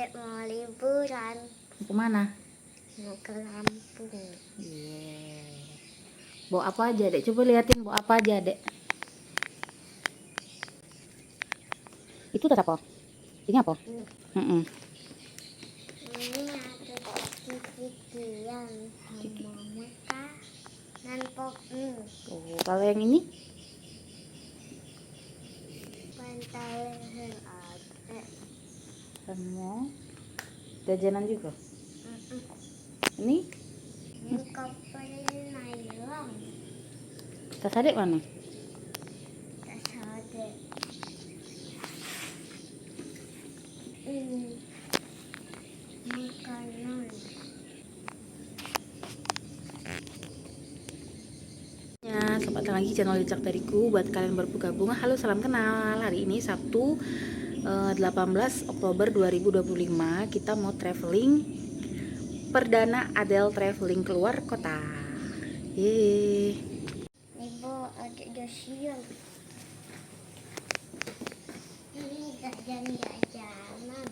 Adek mau liburan. Mau kemana? Mau ke Lampung. Yeah. Bawa apa aja, Dek? Coba liatin bawa apa aja, Dek. Itu tas apa? Ini apa? Ini ada cikian sama muka dan popmi. Oh, kalau yang ini? Bantal leher ada. Sama jajanan juga. Ini? Ini koper nylon. Tas Adek mana? Tas ada. Ini makanan. Ya, selamat datang lagi channel Licak Dariku. Buat kalian baru bergabung, halo, salam kenal. Hari ini Sabtu 18 Oktober 2025. Kita mau traveling perdana Adel traveling keluar kota. Yeay. Ibu ada dosian. Ini jajan-jajanan.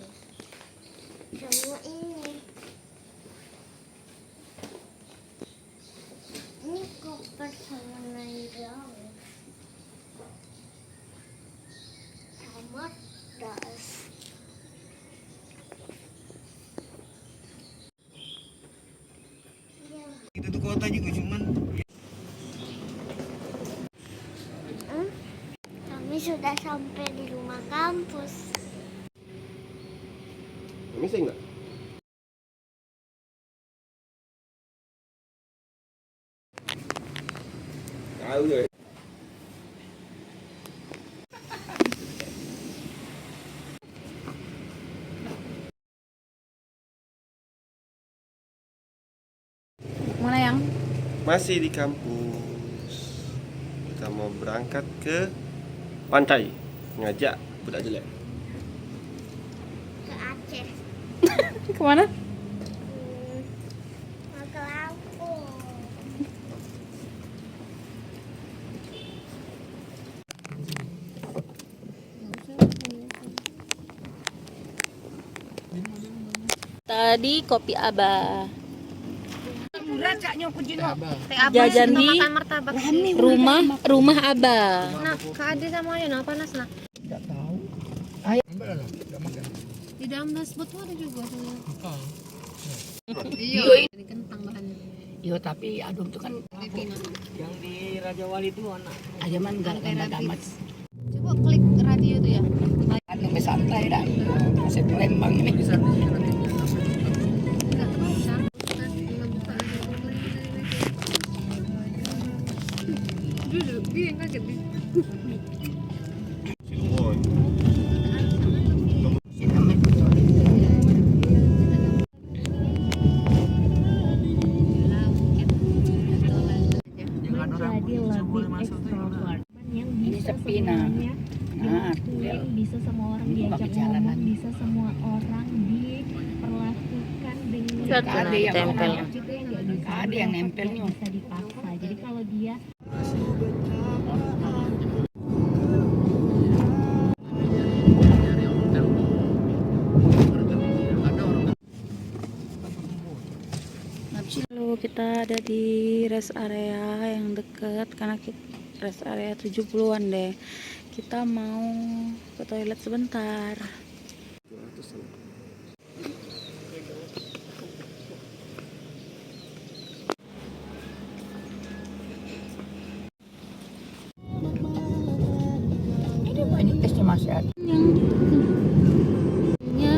Semua ini. Ini koper sama nylon. Sama tas. Itu tuh kota juga cuman Kami sudah sampai di rumah kampus. bisa enggak? Tahu ya. Mana yang? Masih di kampus. Kita mau berangkat ke pantai, ngajak budak jelek. Ke Aceh. Kemana? Mau ke Lampung. Tadi kopi Abah. Jajan di rumah Abah. Nah, Kak Ade sama Ayo, nah panas nah. Enggak tahu. Di dalam dashboard tuh ada juga tuh. Iya. Ini kentang bahannya. Yo tapi aduh itu kan Pipina. yang di Raja Wali itu anak. Ayaman enggak amat. Coba klik radio tuh ya. Kan lebih santai dah. Masih Palembang ini. Enggak tahu kan. Duduk, dia yang kaget nih. Cirebon. Menjadi lebih ekstrovert yang Ini bisa sepi nah. semuanya dilakuin, bisa semua orang Ini diajak pakai jalanan. ngomong, bisa semua orang diperlakukan dengan Lihat tuh, Ada yang tempel. Ada juga yang nggak bisa, Ada yang nggak nempelnya. bisa dipaksa. Jadi kalau dia Lalu kita ada di rest area yang deket, karena rest area 70-an deh. Kita mau ke toilet sebentar. Ini banyak tesnya masih ada. Ya,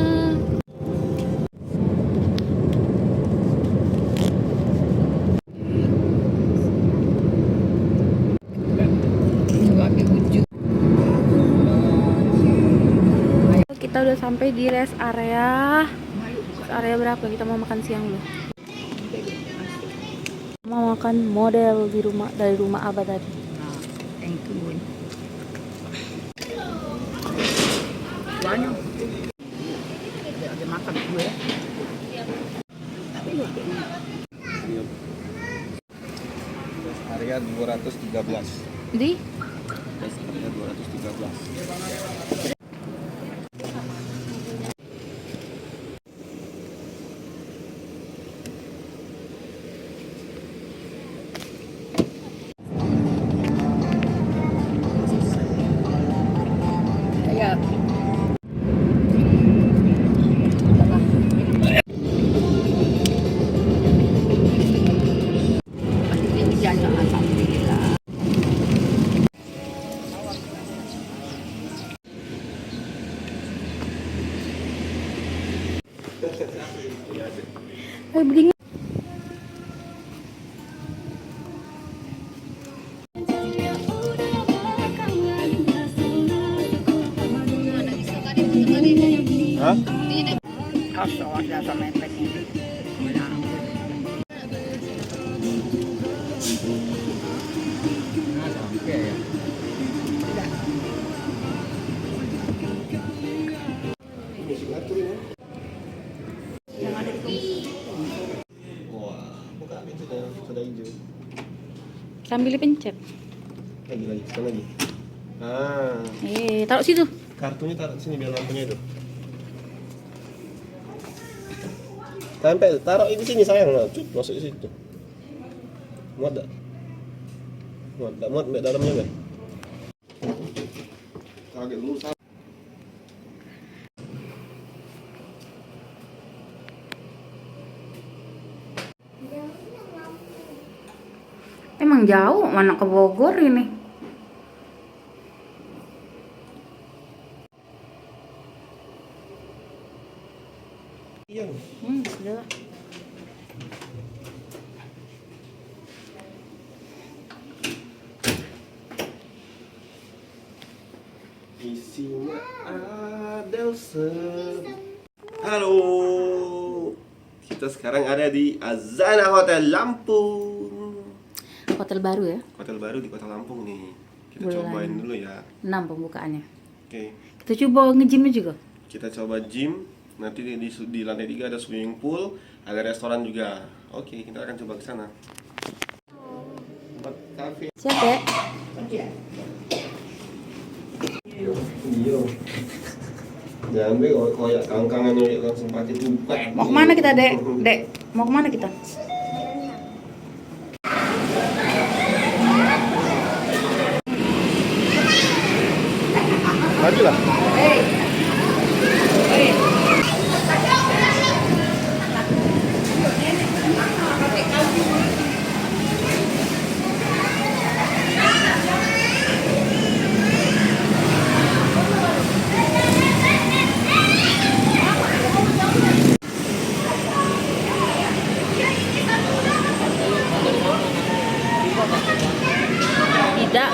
Sebagai wujud. kita udah sampai di rest area. Rest area berapa? Kita mau makan siang dulu. Mau makan model di rumah, dari rumah Abah tadi. Nah, thank you. Banyak. Ada makan gue. Tapi lu Area 213. Di Area 213. Ayo berdingin. Hah? Awas ya sama efeknya. Wah, buka pintunya sudah hijau. Sambil dipencet. Lagi, sekali lagi. Ah, Taruh situ. kartunya taruh sini biar lampunya itu. Tempel, taruh di sini sayang, nah, cut, masuk di situ. Muat tak? Muat dalamnya kan? Kaget dulu salah. Emang jauh, mana ke Bogor ini? Iya. Sudah lah. Isinya ada Halo, kita sekarang ada di Azana Hotel Lampung. Hotel baru ya? Hotel baru di Kota Lampung nih. Kita Bulan cobain dulu ya. 6 pembukaannya. Oke, Kita coba nge-gymnya juga. kita coba gym. Nanti di lantai 3 ada swimming pool, ada restoran juga. Oke, kita akan coba ke sana. Tempat kafe. Siap ya? Iya. Jangan be koyak kangkangannya langsung pakai tumpah. Mau kemana kita, Dek? Dek, mau kemana kita? Maju lah. Tidak.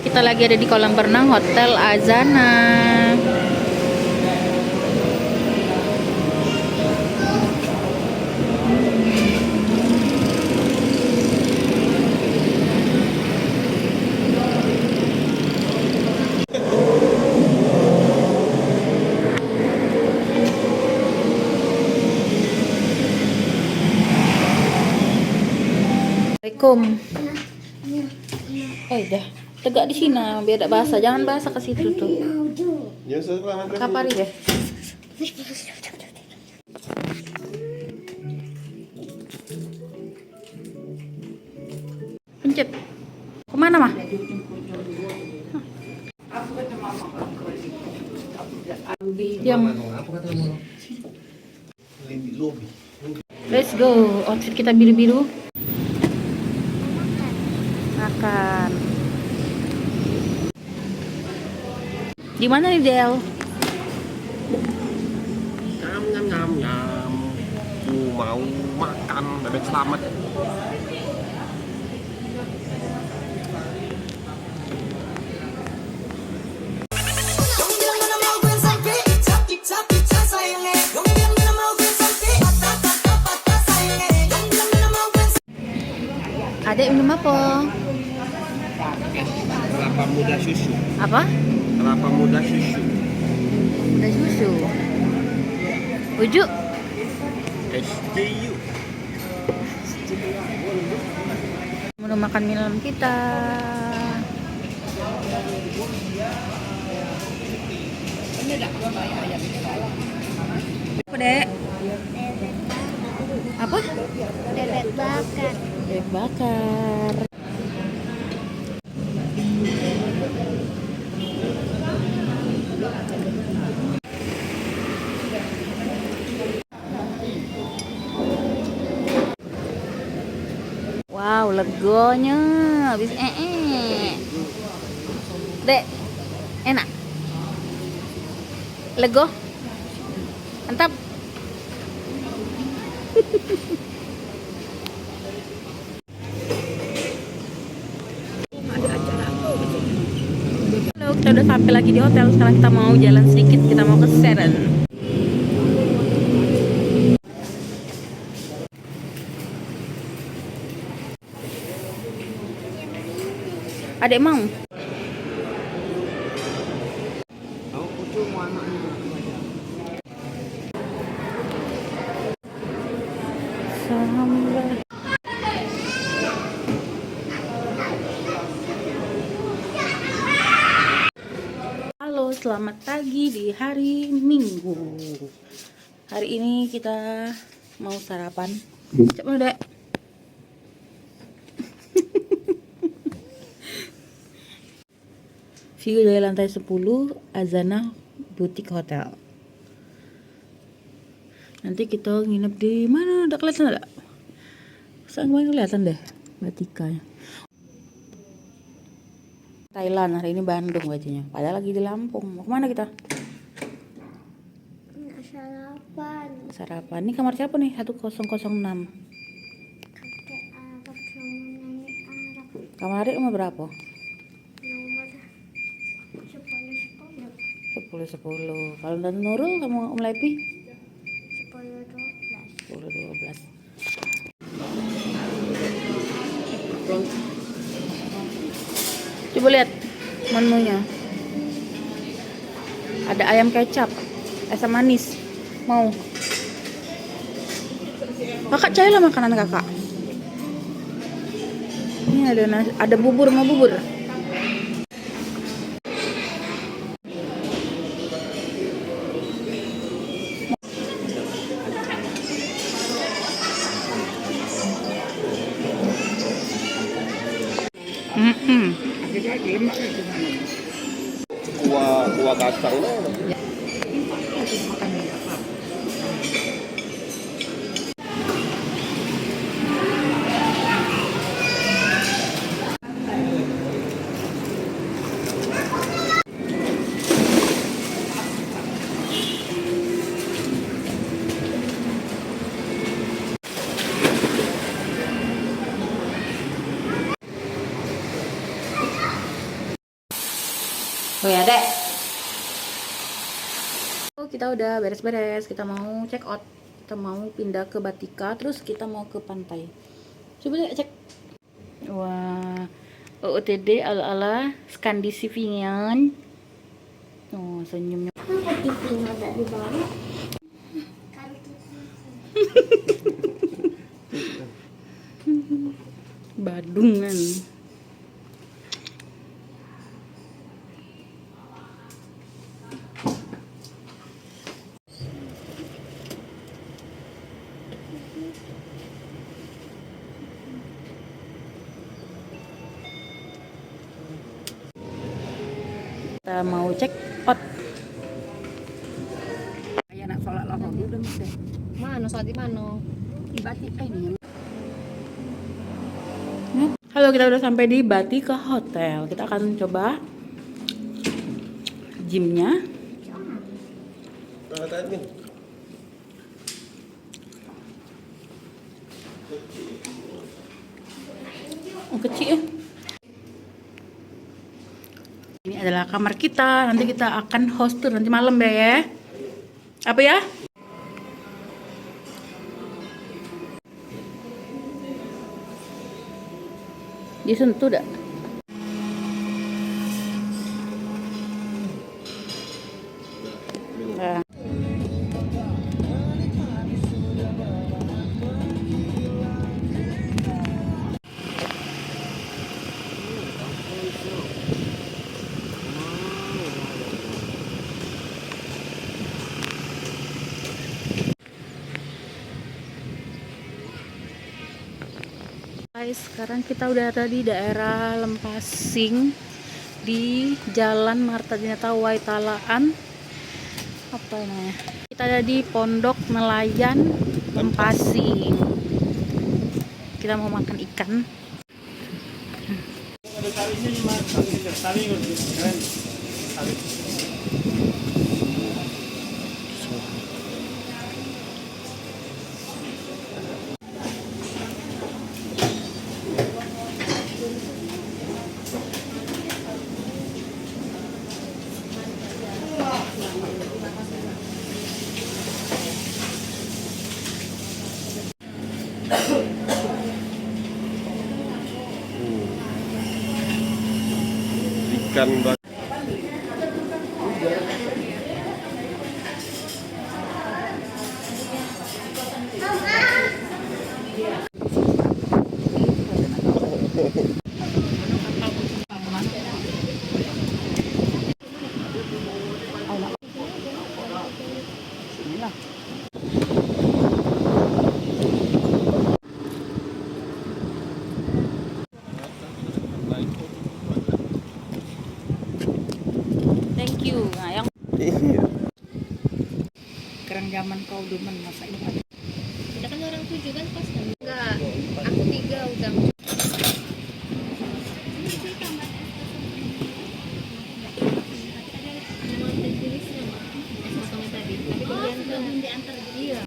Kita lagi ada di kolam renang Hotel Azana. Assalamualaikum. Dah tegak di sini biar tidak basah. Jangan basah ke situ tuh. Ya setelah Kapari deh. Pencet. Kemana mah? Diam. Let's go. Outfit kita biru-biru. Makan. Di mana nih, Del? Nyam. Mau makan bebek selamat. Adek minum apa? Kelapa muda susu. Apa? Kelapa muda susu. Ada susu. Ujuk. SDU. Menu makan malam kita. Apa, Dek? Apa? Bebek bakar. Bebek bakar. Wow, legonya. Habis Dek, enak. Lego. Mantap. Halo, kita udah sampai lagi di hotel. Sekarang kita mau jalan sedikit. Kita mau ke Seren. Adek mau? Sambar. Halo, selamat pagi di hari Minggu. Hari ini kita mau sarapan. Coba Dek. View dari lantai 10 Azana Boutique Hotel. Nanti kita nginep di mana? Udah kelihatan enggak? Sangat kelihatan deh Batikanya. Thailand, hari ini Bandung bajunya. Padahal lagi di Lampung. Mau kemana kita? Nggak sarapan. Sarapan. Ini kamar siapa nih? 1006. Kakek Arab sama nenek Arab. Kamar adik nomor berapa? Nomor 10. 10. Kalau Tante Nurul sama Om Lepi? 10, 12. 10-12. Coba lihat menunya. Ada ayam kecap, asam manis. Mau? Kakak cari lah makanan kakak. Ini ada nasi, ada bubur sama bubur. Kuah kacang lah. Oh ya, Dek. Oh, kita udah beres-beres. Kita mau check out. Kita mau pindah ke Batika, terus kita mau ke pantai. Coba Dek cek. Wah, OOTD ala-ala Skandinavian. Oh, senyumnya. Kenapa TV-nya ada di bawah? Kan Badungan. Kita mau cek out. Kayak nak sholat lah udah mesti. Mana saat di mana? Di Batika ini. Halo, kita udah sampai di Batika Hotel. Kita akan coba gymnya. Oh, kecil ya. Ini adalah kamar kita. Nanti kita akan host tour nanti malam deh ya. Apa ya? Disentuh dah. Nah. Guys, sekarang kita udah ada di daerah Lempasing di Jalan Marta Dinata Waitalaan. Apa namanya? Kita ada di Pondok Nelayan Lempasing. Kita mau makan ikan. Ikan bak. Thank you. Nah, yang Iya. kerang zaman kau demen masa ini. Kita kan orang 7 kan pas kan? Enggak, aku 3 udah. Iya.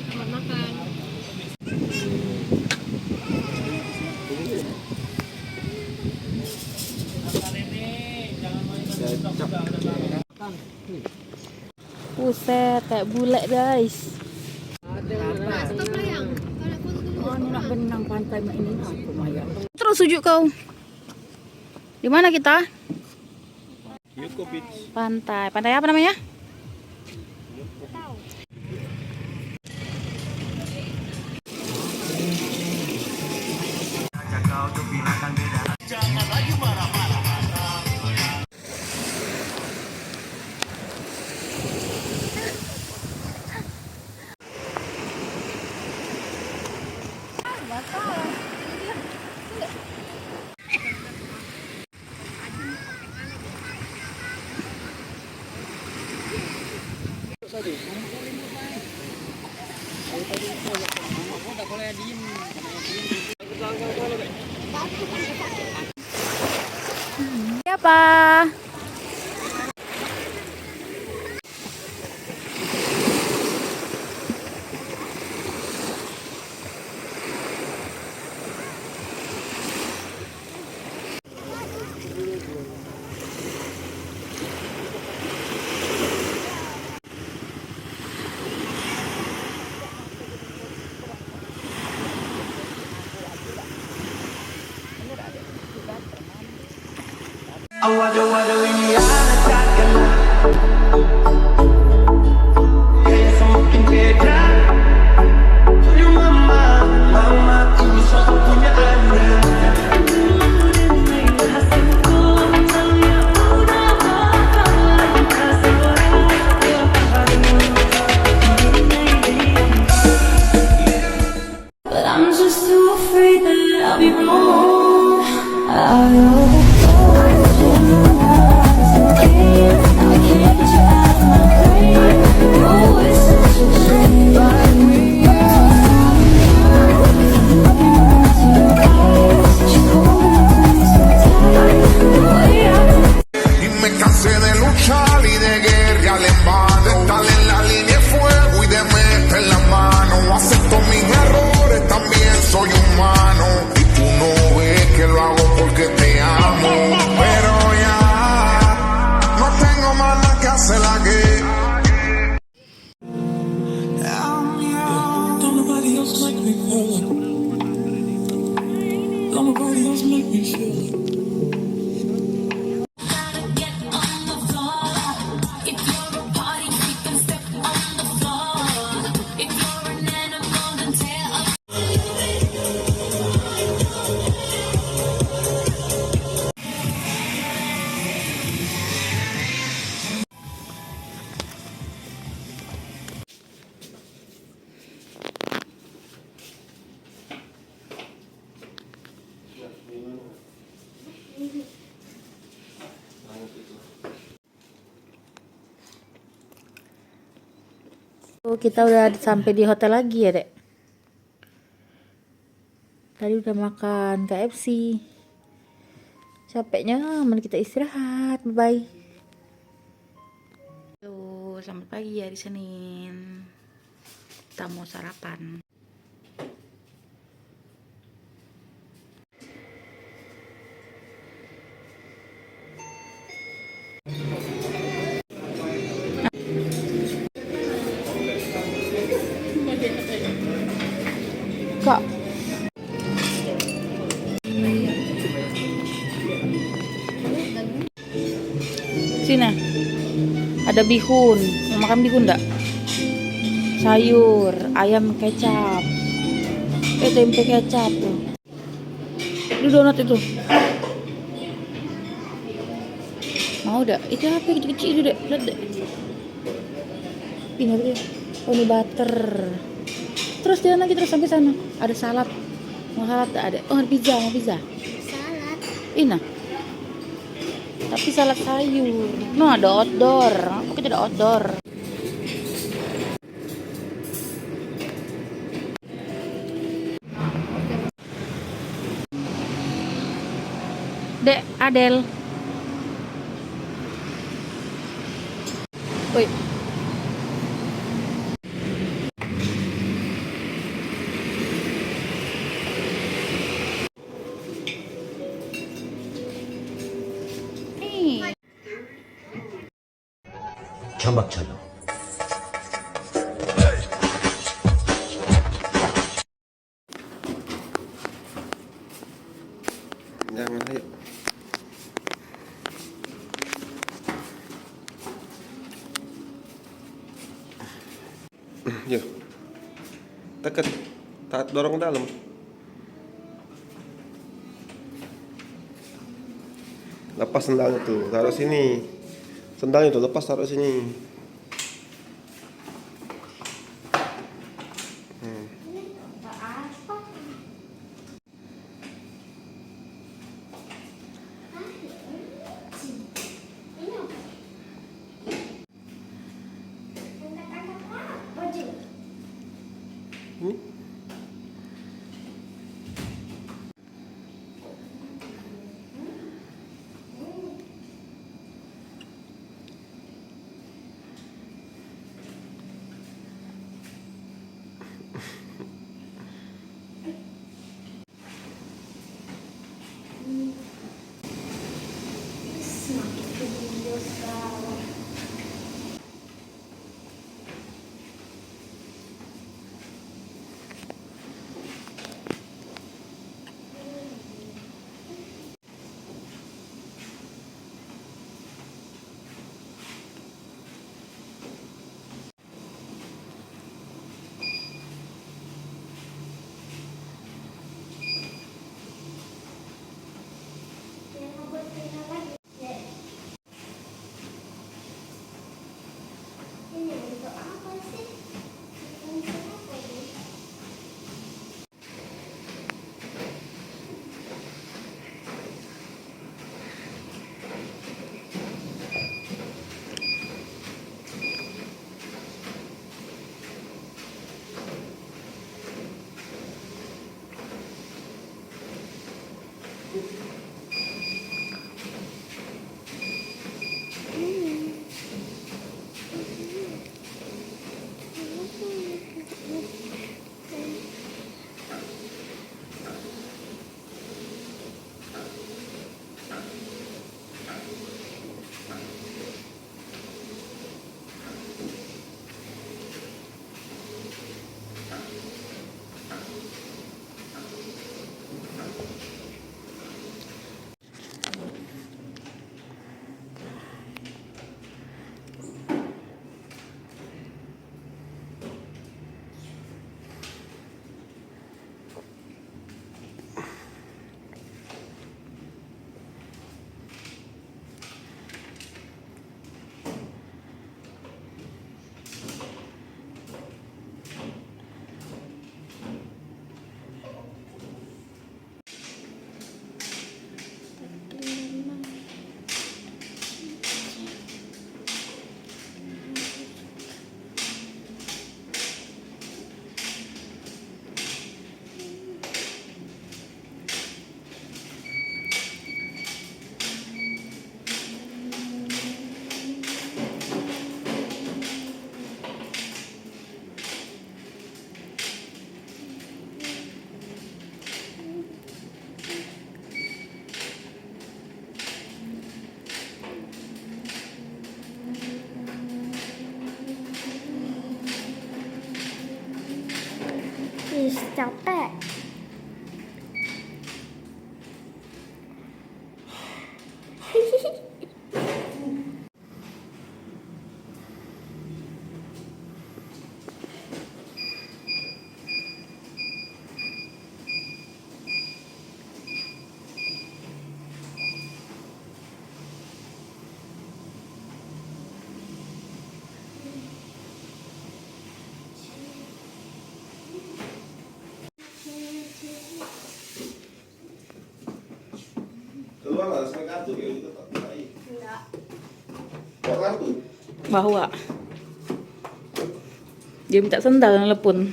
Selamat makan. Buset, kayak bule guys. Stop lah yang. Kalau foto dulu. Oh, nak benang pantai mak ini aku maya. Terus ujuk kau. Di mana kita? Pantai. Pantai apa namanya? Siapa? But I'm just too afraid that I'll be wrong. I Oh, kita udah sampai di hotel lagi ya, Dek. Tadi udah makan KFC. Capeknya, mending kita istirahat. Bye. Tuh, selamat pagi hari Senin. Kita mau sarapan. Kak. Sini. Ada bihun. Mau makan bihun enggak? Sayur, ayam kecap. Tempe kecap tuh. Itu donat itu. Mau enggak? Itu apa kecil-kecil itu, Dek? Lihat, Dek. Ini apa dia? Oh, ini butter. Terus jalan lagi terus sampai sana. Ada salad. Mau salad enggak ada? Oh, ada pizza, mau pizza. Salad. Ini. Tapi salad sayur. No, ada outdoor. Apa kita ada outdoor? Dek, Adel. Woi. Nih. 경박처럼 Jangan, ayo. Yuk. Tekan. Dorong ke dalam. Lepas sendalnya tuh, taruh sini. Sendalnya tuh lepas, taruh sini. Ini. capek. Keluar nggak sampai kartu kayak gitu tak? Enggak. Bawa kartu? Bawa. Dia minta sendal telepon.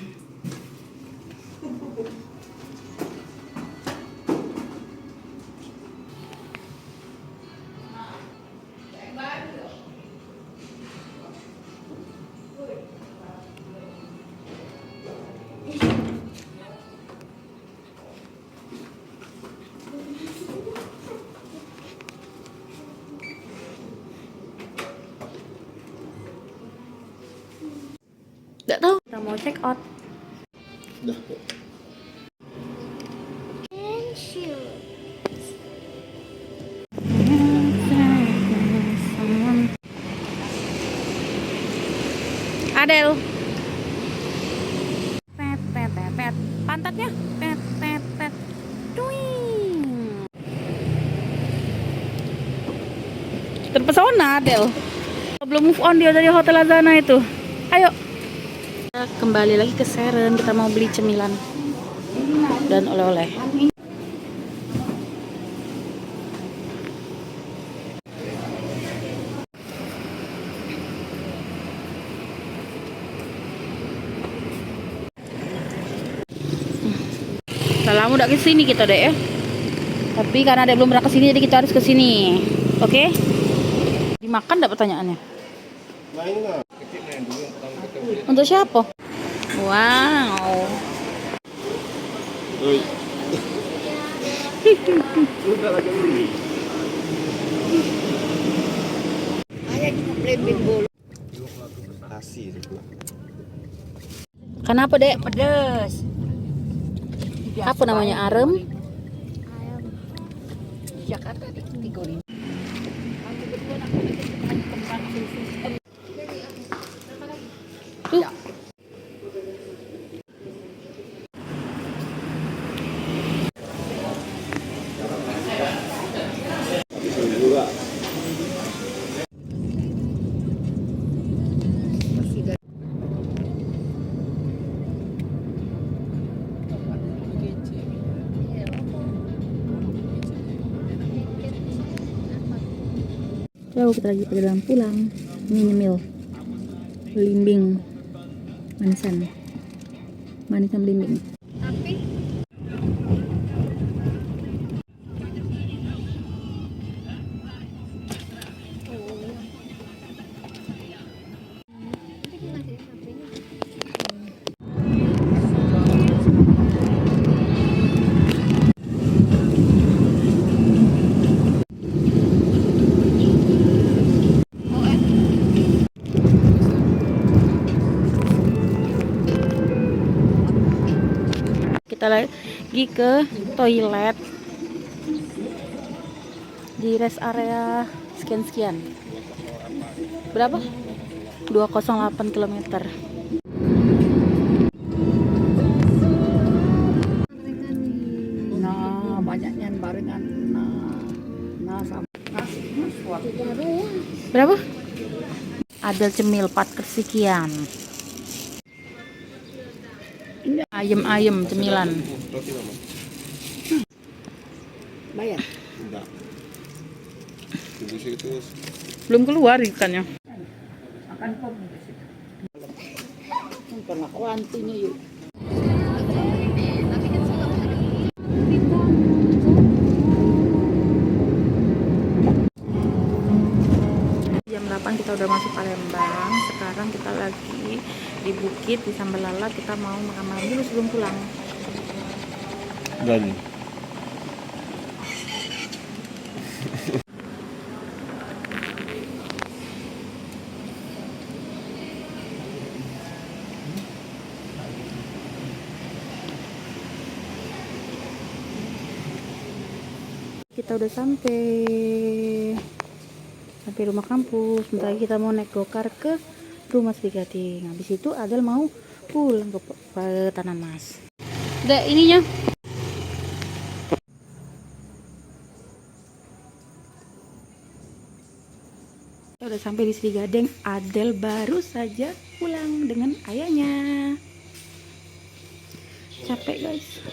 Nggak tahu. Kita mau check out. Dah. And shoot. Adel. Pet pet pet pet. Pantatnya pet pet pet. Duing. Terpesona Adel. Belum move on dia dari Hotel Lazana itu. Ayo. Kita kembali lagi ke Seren. Kita mau beli cemilan dan oleh-oleh. Lama udah kesini kita deh ya. Tapi karena ada belum pernah kesini jadi kita harus kesini. Oke? Dimakan enggak pertanyaannya? Nah ini nggak. Untuk siapa? Wow. Oi. Udah lagi beli. Ayah juga plebin bolu. Kasih itu. Kenapa dek? Pedes. Apa namanya, arem? Di Jakarta digoreng. Tuh. Lalu kita lagi perjalanan pulang. Ini nyemil belimbing manisan belimbing. Tapi Kita lagi ke toilet di rest area sekian. Berapa? 208 km. Nah, banyaknya barengan. Nah sama nasi suatu. Berapa? Ada cemil 4 sekian. Ayam cemilan. Roti mama. Bayar. Enggak. Tunggu situ. Belum keluar ikannya. Akan pom di situ. Pernah kuantinya yuk. Jam 8 kita udah masuk Palembang. Sekarang kita lagi di bukit di Sambalala. Kita mau makan malam dulu sebelum pulang. Dan Kita udah sampai rumah kampus. Bentar lagi kita mau naik gokar ke rumah Sri Gading. Habis itu Adel mau pulang ke Tanah Mas. Udah ininya. Udah sampai di Sri Gading. Adel baru saja pulang dengan ayahnya. Capek guys.